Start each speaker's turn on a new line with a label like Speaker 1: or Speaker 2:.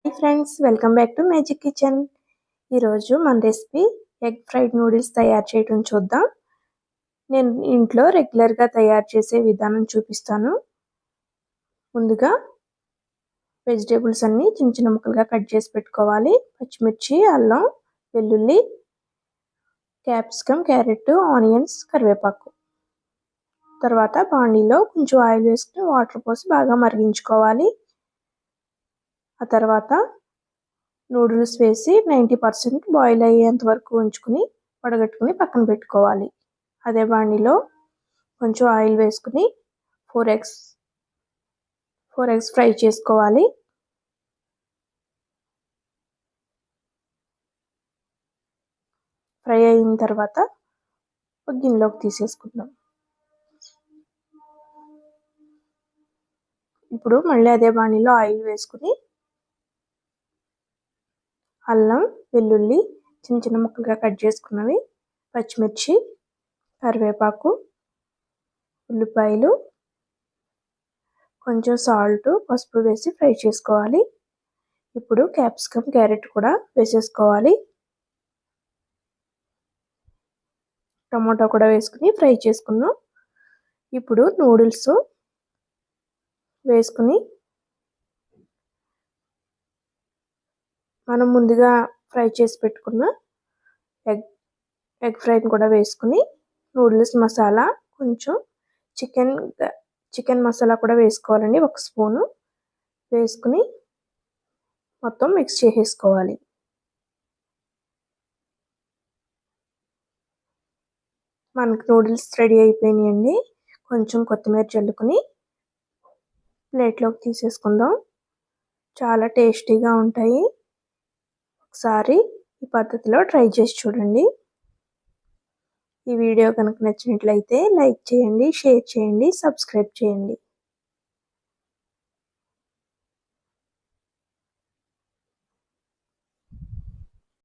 Speaker 1: Hi friends, welcome back to magic kitchen. ఈరోజు మన recipe egg fried noodles తయారు చేయడం చూద్దాం. నేను ఇంట్లో రెగ్యులర్గా తయారు చేసే విధానం చూపిస్తాను. ముందుగా వెజిటేబుల్స్ అన్నీ చిన్న చిన్న ముక్కలుగా కట్ చేసి పెట్టుకోవాలి. పచ్చిమిర్చి, అల్లం, వెల్లుల్లి, క్యాప్సికమ్, క్యారెట్, ఆనియన్స్, కరివేపాకు. తర్వాత బాండీలో కొంచెం ఆయిల్ వేసుకుని వాటర్ పోసి బాగా మరిగించుకోవాలి. ఆ తర్వాత నూడిల్స్ వేసి 90% బాయిల్ అయ్యేంత వరకు ఉంచుకుని వడగట్టుకుని పక్కన పెట్టుకోవాలి. అదే బాండీలో కొంచెం ఆయిల్ వేసుకుని 4 ఎగ్స్ ఫ్రై చేసుకోవాలి. ఫ్రై అయిన తర్వాత ఒక గిన్నెలోకి తీసేసుకుందాం. ఇప్పుడు మళ్ళీ అదే బాండీలో ఆయిల్ వేసుకుని అల్లం, వెల్లుల్లి చిన్న చిన్న ముక్కలుగా కట్ చేసుకున్నవి, పచ్చిమిర్చి, కరివేపాకు, ఉల్లిపాయలు, కొంచెం సాల్ట్, పసుపు వేసి ఫ్రై చేసుకోవాలి. ఇప్పుడు క్యాప్సికమ్, క్యారెట్ కూడా వేసేసుకోవాలి. టమాటో కూడా వేసుకుని ఫ్రై చేసుకున్నాం. ఇప్పుడు నూడిల్స్ వేసుకుని మనం ముందుగా ఫ్రై చేసి పెట్టుకున్న ఎగ్ ఫ్రైని కూడా వేసుకుని నూడిల్స్ మసాలా, కొంచెం చికెన్ మసాలా కూడా వేసుకోవాలండి. 1 స్పూను వేసుకుని మొత్తం మిక్స్ చేసేసుకోవాలి. మనకి నూడిల్స్ రెడీ అయిపోయినాయండి. కొంచెం కొత్తిమీర చల్లుకుని ప్లేట్లోకి తీసేసుకుందాం. చాలా టేస్టీగా ఉంటాయి. ఒకసారి ఈ పద్ధతిలో ట్రై చేసి చూడండి. ఈ వీడియో కనుక నచ్చినట్లయితే లైక్ చేయండి, షేర్ చేయండి, సబ్స్క్రైబ్ చేయండి.